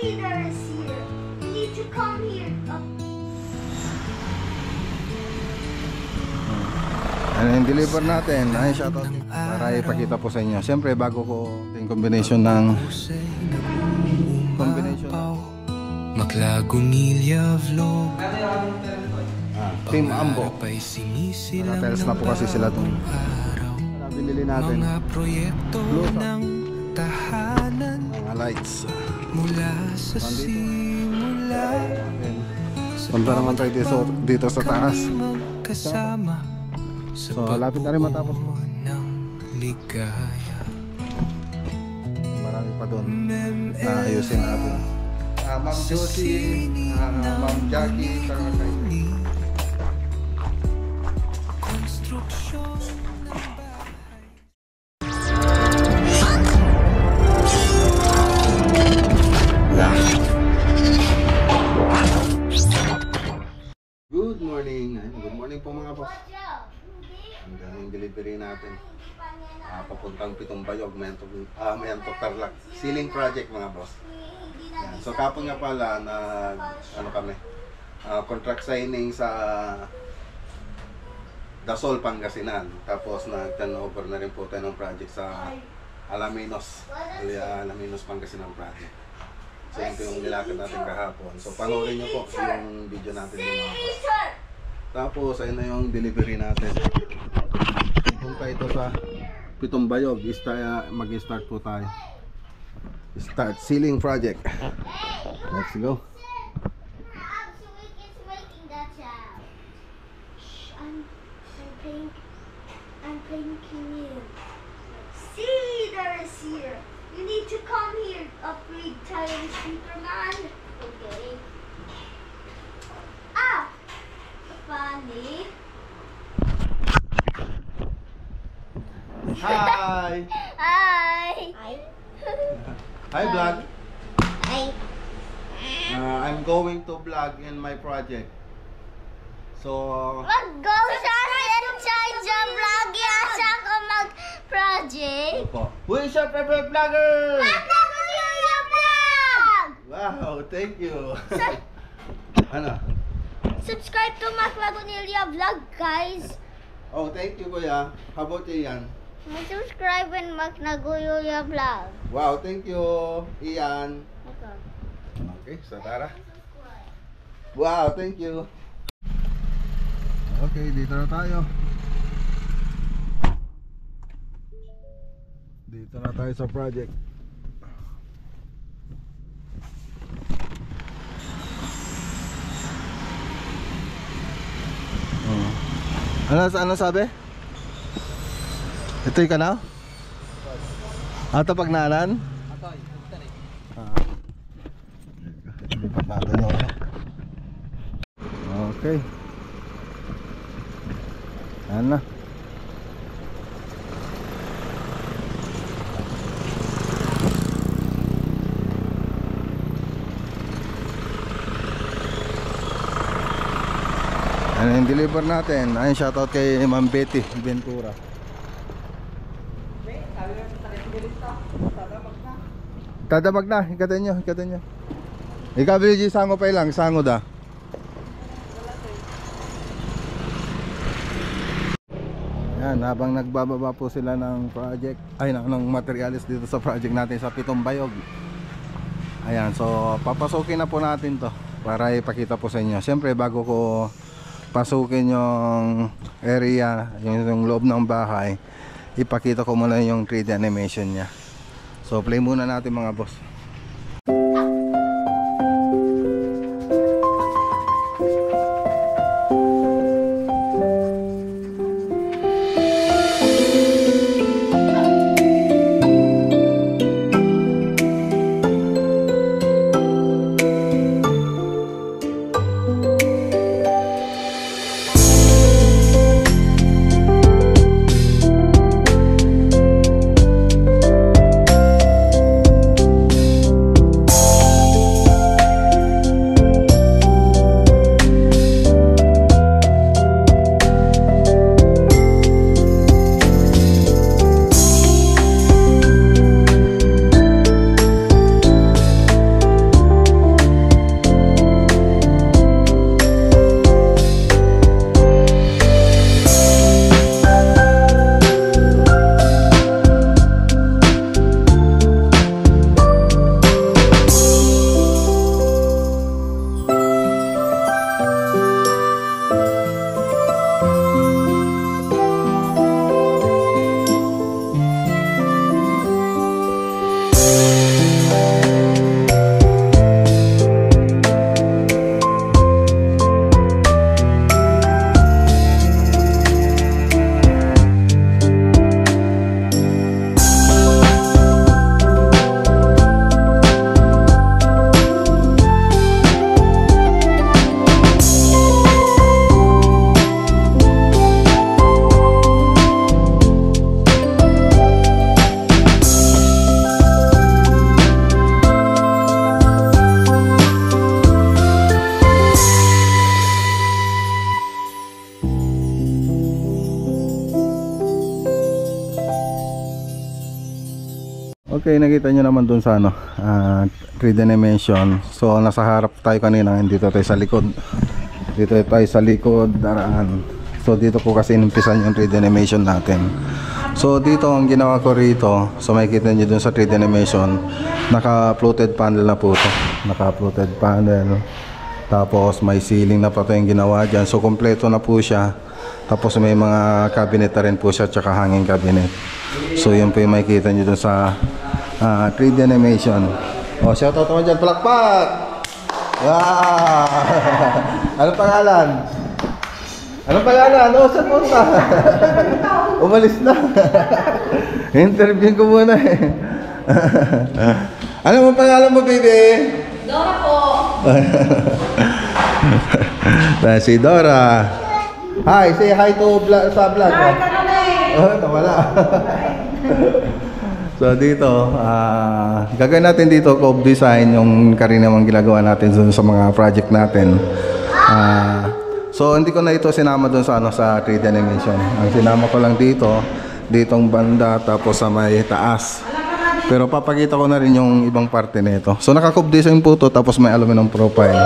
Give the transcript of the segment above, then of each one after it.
Cedar is here. You need to come here. Ano yung deliver natin? Ay, shoutout para ipakita po sa inyo. Siyempre, bago ko yung combination ng Maklagunilya vlog. Team Ambo. Nakatels na po kasi sila itong binili natin. Mga proyekto ng tahanan Mga lights. mula sa simula. Punta naman tayo dito sa taas. Magkasama sa So, lapit na rin matapos. ng ligaya. Marami pa doon na ayusin natin. Ma'am Josie, Ma'am Jackie, saka kayo. Konstruksyon ng bahay. Good morning. Good morning po mga boss. Ang daming delivery natin. Papuntang Pitong Bayog, Mentok Tarlac. Ceiling project mga boss. Yan. So kapon nga pala kami contract signing sa Dasol, Pangasinan. Tapos nag-turnover na rin po tayo ng project sa Alaminos, Pangasinan project. So yun po yung nilakad natin kahapon. So panoorin nyo po yung video natin mga boss. Tapos ayun na yung delivery natin. Punta ito sa Pitong Bayog. Mag-start po tayo. Start ceiling project. Let's go. I'm thanking you. Cedar is here. You need to come here. Upgrade tayo ni Superman. Okay. Ah! Funny. Hi! Hi! Hi! Hi vlog! Hi! I'm going to vlog in my project. So, Mag-go siya inside the vlog. Yasa ko mag-project. opo. Who is your favorite vlogger? Magkakuya vlog! Wow, thank you. Ano? Subscribe to Maclagunilla vlog, guys. Oh, thank you kuya. How about you, Ian? Mag-subscribe and Maclagunilla vlog. Wow, thank you, Ian. Okay. Okay, so tara. Wow, thank you. Okay, dito na tayo. Dito na tayo sa project. Ano sabi? Ito yung kanal? Ato pagnanan? Okay. Yan na. Ano yung deliver natin? Ayun, shoutout kay Ma'am Betty Ventura. Tadamag na, ikatin nyo. Ikaw biliji sango pa ilang, sango da. Yan, habang nagbababa po sila ng project, ng materials dito sa project natin sa Pitong Bayog. Ayan, so papasukin na po natin to para ipakita po sa inyo. Siyempre bago ko pasukin yung area, yung loob ng bahay, ipakita ko muna yung 3D animation nya. So play muna natin mga boss. Okay, nakita nyo naman dun sa 3D animation. So nasa harap tayo kanina, dito tayo sa likod. Dito tayo sa likod daraan. So dito po kasi inumpisan yung 3D animation natin. So dito ang ginawa ko rito, so makikita nyo dun sa 3D animation, naka-floated panel na po ito. Naka-floated panel. Tapos may ceiling na pa ito yung ginawa dyan. So kompleto na po siya. Tapos may mga cabinet na rin po siya, tsaka hanging cabinet. So yun po yung makikita nyo dun sa 3D animation. O, shoutout naman dyan, palakpak! Wow! Anong pangalan? Anong pangalan? O, saan punta? Umalis na. Interview ko muna eh. Ano ang pangalan mo, baby? Dora po. Si Dora. Hi, say hi to sa vlog. Hi, Karone. Oh, nawala. So dito, gagawin natin dito cove design yung karinamang ginagawa natin sa mga project natin. So hindi ko na ito sinama doon sa 3D animation. Ang sinama ko lang ditong banda, tapos sa may taas. Pero papakita ko na rin yung ibang parte nito. So naka-cove design po to, tapos may aluminum profile.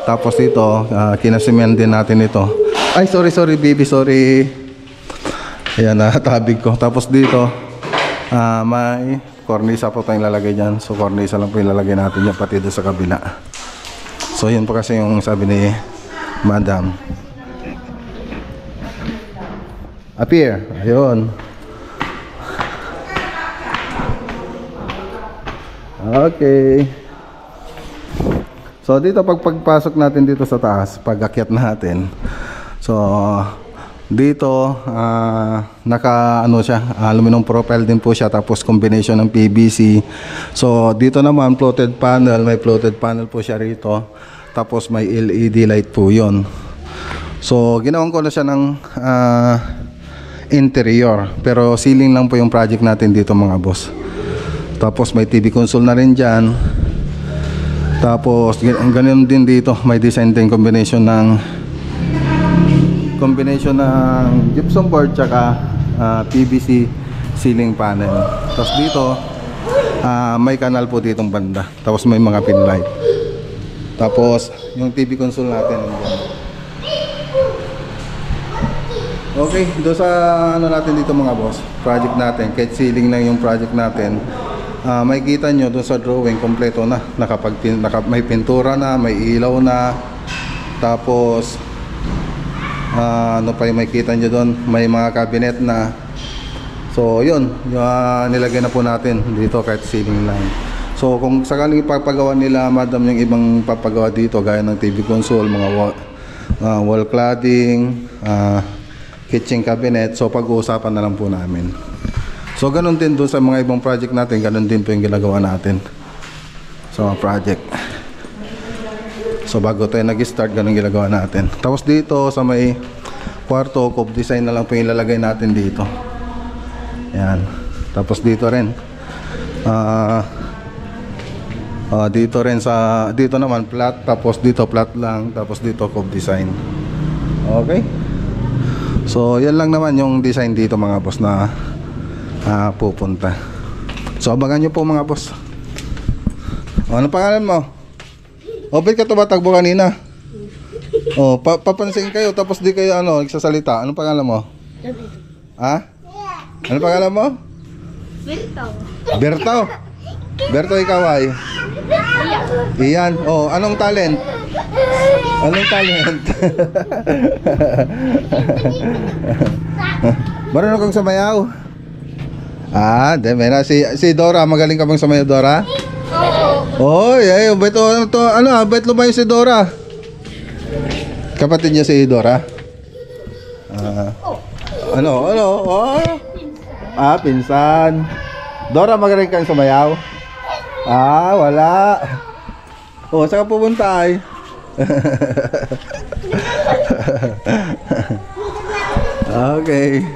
Tapos dito, kinasimen din natin ito. Ay, sorry baby, sorry. Ayan, natabig ko. Tapos dito, may cornisa po tayong lalagay dyan. So cornisa lang po yung lalagay natin yan, pati doon sa kabila. So yun po kasi yung sabi ni Madam. Appear. Ayun. Okay. So dito pagpasok natin dito sa taas, pag-akyat natin. So dito naka siya, aluminum profile din po siya, tapos combination ng PVC. So dito naman floated panel, may floated panel po siya rito. Tapos may LED light po 'yon. So ginawan ko na siya ng interior, pero ceiling lang po yung project natin dito mga boss. Tapos may TV console na rin diyan. Tapos ganun din dito, may design din combination ng gypsum board tsaka PVC ceiling panel. Tapos dito may kanal po ditong banda. Tapos may mga pin light. Tapos yung TV console natin nandiyan. Okay, doon sa natin dito mga boss, project natin, kahit ceiling lang yung project natin. Makikita nyo doon sa drawing, kompleto na, may pintura na, may ilaw na, tapos ano pa yung makikita nyo doon, may mga cabinet na. So yun, nilagay na po natin dito kahit ceiling lang. So kung sakaling ipapagawa nila Madam yung ibang papagawa dito, gaya ng TV console, mga wall cladding, kitchen cabinet, so pag-uusapan na lang po namin. So ganun din doon sa mga ibang project natin, ganun din po yung ginagawa natin sa mga project. So bago tayo nag-start, ganun ginagawa natin. Tapos dito sa may kwarto, cove design na lang po yung ilalagay natin dito. Yan. Tapos dito rin. Dito naman flat, tapos dito flat lang, tapos dito cove design. Okay? So yan lang naman yung design dito mga boss na pupunta. So abangan nyo po mga boss. Ano pangalan mo? O ba't ka tumatakbo kanina? O papansin kayo tapos di kayo nagsasalita. Anong pangalan mo? Ha? Anong pangalan mo? Berto. Berto, ikaw ay? Iyan. O anong talent? Anong talent? Marunong kang sumayaw? Meron si Dora, magaling ka bang sumayaw, Dora? Oo. Oy, bet lumayo si Dora. Kapatid niya si Dora. Pinsan. Dora, magaling kang sumayaw? Wala. Saan ka pupunta ay? Okay.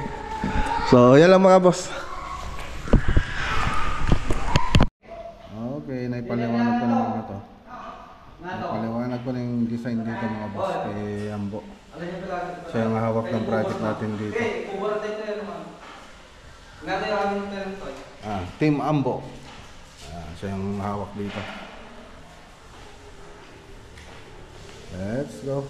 So, yan lang mga boss. Okay, naipaliwanag ko naman ito. Naipaliwanag ko na yung design dito mga boss kay Ambo. Siya yung hawak ng project natin dito. Team Ambo. Siya yung hawak dito. Let's go.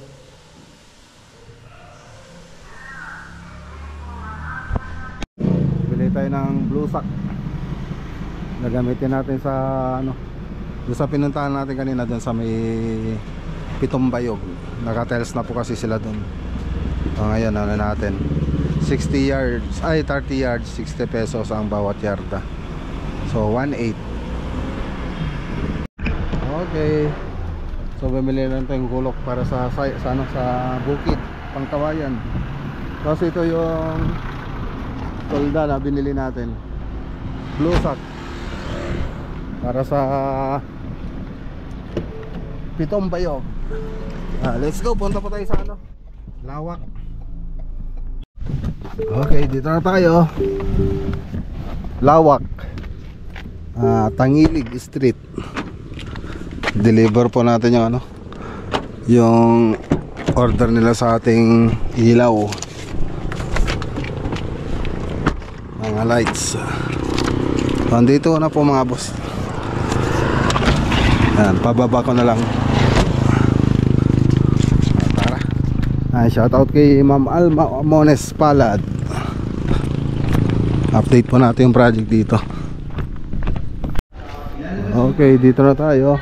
Bili tayo ng blue sack. Nagamitin natin sa ano, doon sa pinuntahan natin kanina, doon sa may Pitong Bayog. Naka-tiles na po kasi sila doon. Ngayon ano natin, 60 yards, ay 30 yards, 60 pesos ang bawat yarda. So 1.8. Okay. So bumili lang tayong gulok para sa bukid, Pangkawayan. Tapos ito yung tolda na binili natin, blue sack, para sa Pitong Bayog. Let's go, punta po tayo sa ano, Lawak. Okay, dito na tayo. Lawak, Tangilig Street. Deliver po natin yung ano, yung order nila sa ating ilaw, mga lights. Andito na po mga boss. Yan, pababa ko na lang. Tara. Shout out kay Ma'am Alma Mones Palad. Update po natin yung project dito. Okay, dito na tayo.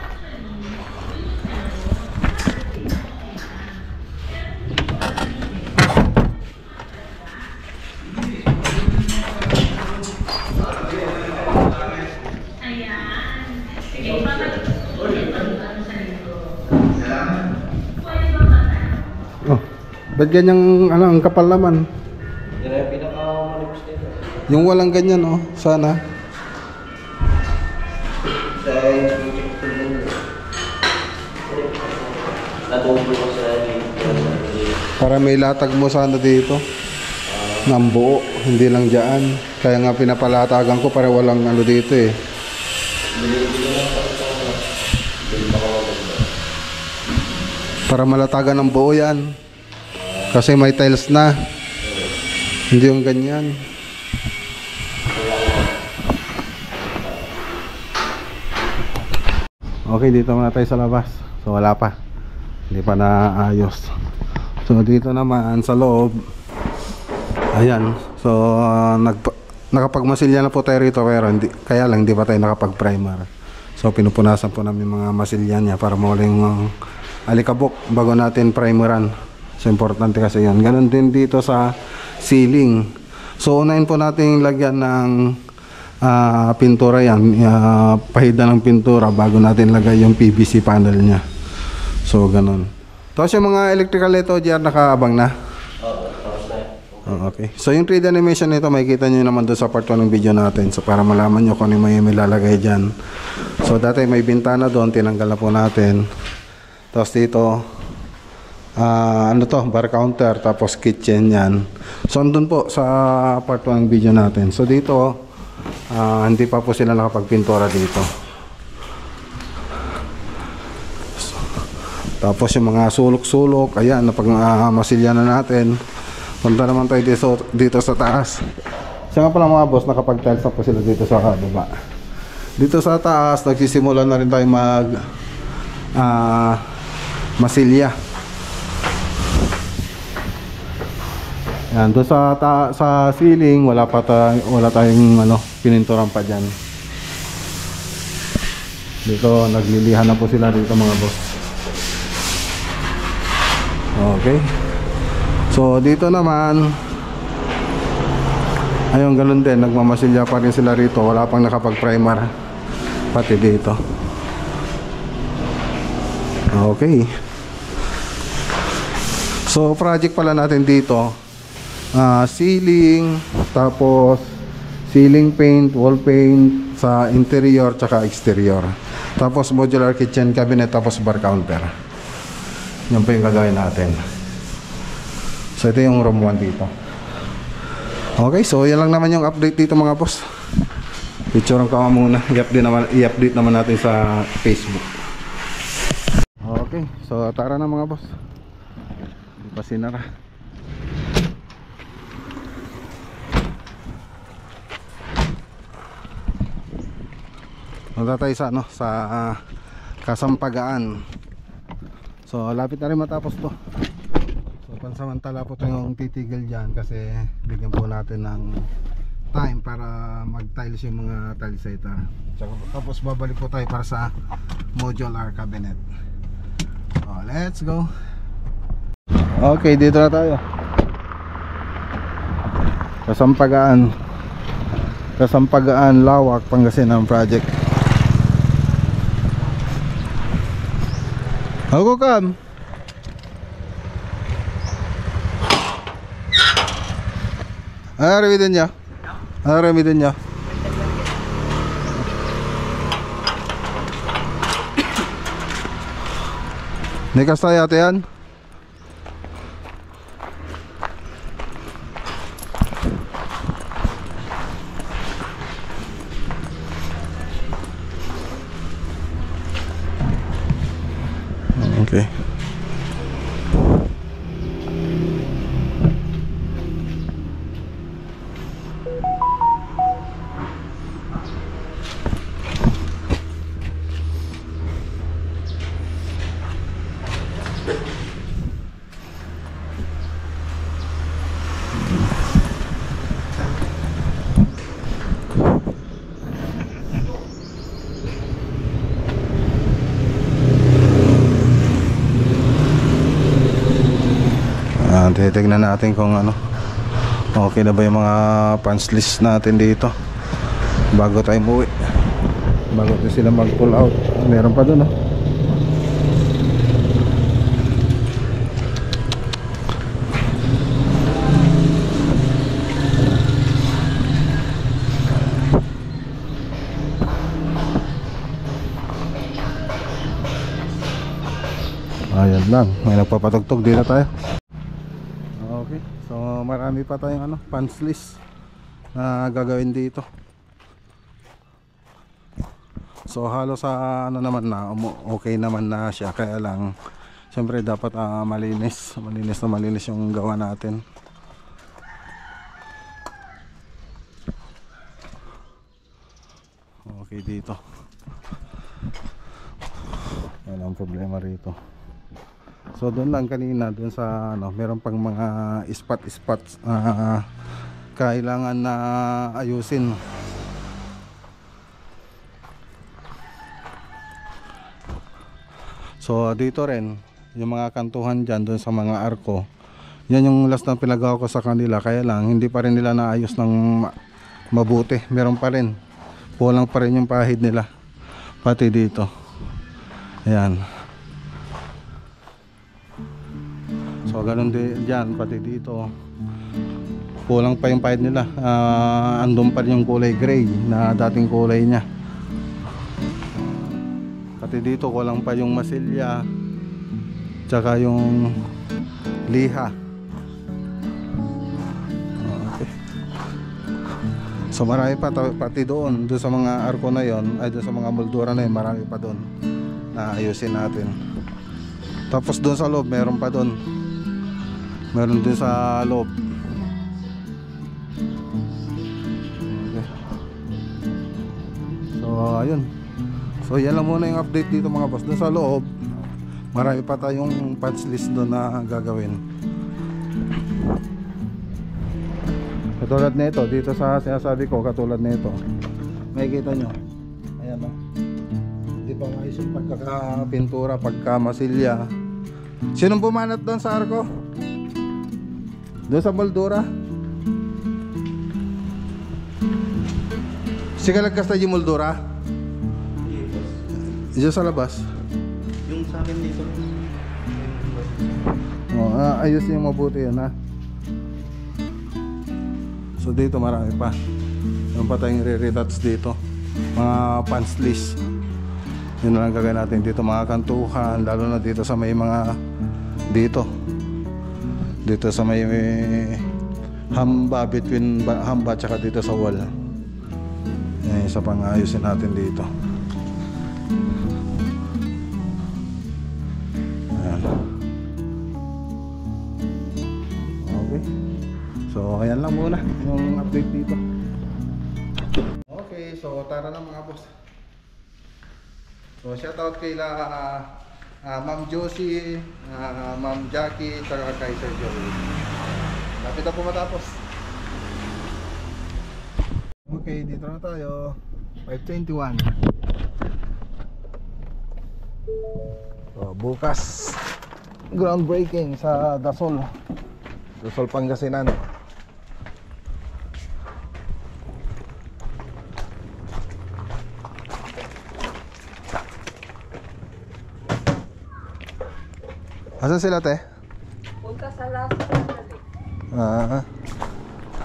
Oh, ba't ganyang ano, ang kapal naman? Yung walang ganyan, oh, sana. Para may latag mo sana dito ng buo, hindi lang dyan. Kaya nga pinapalatagan ko para walang ano dito eh. Para malatagan ng buo yan. Kasi may tiles na. Hindi yung ganyan. Okay, dito muna tayo sa labas. So wala pa, hindi pa naayos. So dito naman sa loob, ayan. So nakapagmasilya na po tayo rito, pero hindi, kaya lang hindi pa tayo nakapag-primer. So pinupunasan po namin mga masilya niya para mawala yung alikabok bago natin primeran. So importante kasi yan. Ganon din dito sa ceiling. So unahin po natin lagyan ng pintura yan, pahida ng pintura bago natin lagay yung PVC panel nya. So ganon. Tapos yung mga electrical nito diyan nakaabang na. Okay. So yung 3D animation nito makikita nyo naman doon sa part 1 ng video natin. So para malaman nyo kung ano may lalagay dyan. So dati may bintana doon, tinanggal na po natin. Tapos dito ano to, bar counter, tapos kitchen yan. So andun po sa part 1 ng video natin. So dito hindi pa po sila nakapagpintura dito. Tapos yung mga sulok-sulok, ayan, napagmasilya na natin. Punta naman tayo dito sa taas. Siya nga pala mga boss, nakapag-tiles na po sila dito sa baba. Dito sa taas, nagsisimula na rin tayo masilya. Yan, doon sa ceiling wala tayong ano, pininturan pa diyan. Dito naglilihan na po sila dito mga boss. Okay. So dito naman ayun, ganun din, nagmamasilya pa rin sila rito, wala pang nakapag-primer pati dito. Okay. So project pala natin dito, ceiling, tapos ceiling paint, wall paint sa interior tsaka exterior, tapos modular kitchen cabinet, tapos bar counter. Yan po yung gagawin natin. So ito yung room 1 dito. Okay, so yan lang naman yung update dito mga boss. Picturean ko muna, i-update naman natin sa Facebook. Okay, so tara na mga boss. Pasinara. Punta tayo sa ano, sa Kasampagaan. So lapit na rin matapos to. So pansamantala po tayong titigil dyan kasi bigyan po natin ng time para mag-tiles yung mga tilesizer. Tapos babalik po tayo para sa modular cabinet. So let's go. Okay, dito na tayo. Kasampagaan, Lawak, Pangasinan project. Ako kam. Ano remedin niya? Ano remedin niya? Nikas tayo ate yan? Okay. Titignan natin kung ano, okay na ba yung mga punch list natin dito bago tayo umuwi, bago tayo sila mag pull out. Meron pa dun oh. Ayan lang, may nagpapatugtog, di na tayo. Okay, so marami pa tayong ano, punch list na gagawin dito. So halos sa ano naman na okay naman na siya, kaya lang siyempre dapat malinis yung gawa natin. Okay dito. Yan ang problema rito. So doon lang kanina, doon sa ano, meron pang mga spots kailangan na ayusin. So dito rin yung mga kantuhan dyan, doon sa mga arko, yan yung last na pinagawa ko sa kanila, kaya lang hindi pa rin nila naayos ng mabuti. Meron pa rin, kulang pa rin yung pahid nila pati dito. Ayan. So ganun din dyan, pati dito kulang pa yung pahid nila. Andun pa rin yung kulay gray na dating kulay nya. Pati dito kulang pa yung masilya tsaka yung liha. Okay. So marami pa pati doon sa mga arko na yon, ay doon sa mga moldura na yun, marami pa doon na ayusin natin. Tapos doon sa loob meron pa doon, meron din sa loob. Okay. So ayun, so yan lang muna yung update dito mga boss. Doon sa loob marami pa tayong punch list doon na gagawin. Katulad nito dito sa sinasabi ko, katulad nito, makikita nyo, ayan o, hindi pa maayos yung pagkakapintura, pagkamasilya. Sinong bumanat doon sa arko? Doon sa moldura? Sige, lagkas tayo yung moldura? Diyan sa labas? Yung sa akin dito. Ayos yung mabuti yan ha. So dito marami pa. Yung pa tayong re-retouch dito, mga punch list. Yun lang gagawin natin dito, mga kantuhan, lalo na dito sa may mga dito sa may hamba, between hamba tsaka dito sa wall. Yan, isa pang ayusin natin dito. Ayan. Okay, so ayan lang muna yung update dito. Okay, so tara na mga boss. So shoutout kay Ma'am Josie, Ma'am Jackie, tsaka kay Sir Joey. Lapit na po matapos. Okay, dito na tayo. 5:21. So, bukas groundbreaking sa Dasol Pangasinan. Asan sila, te? Punta sa Lasa.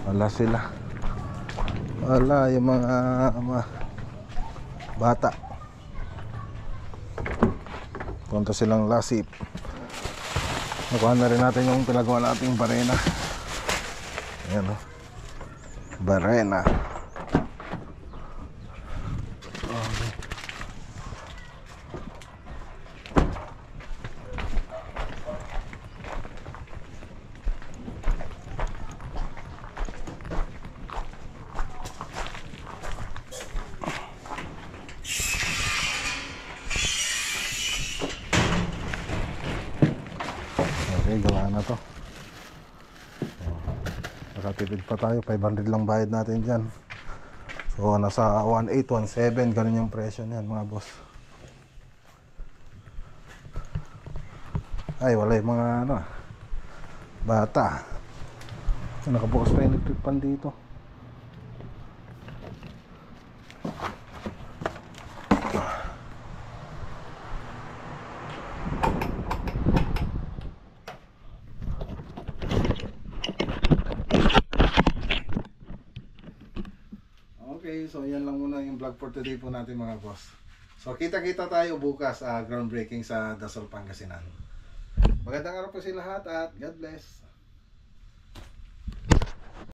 Wala sila. Wala yung mga bata. Punta silang Lasip. Nakuha na rin natin yung pinagawa nating barena. Ayan o. Barena. Okay. Okay, gawa na to. Nakatipid pa tayo, 500 lang bayad natin dyan. So nasa 1817, ganun yung presyo niyan mga boss. Ay, wala yung mga bata. Nakabukas pa yung electric pan dito. Okay, so yan lang muna yung vlog for today po natin mga boss. So kita-kita tayo bukas groundbreaking sa Dasol Pangasinan. Magandang araw po sa lahat at God bless.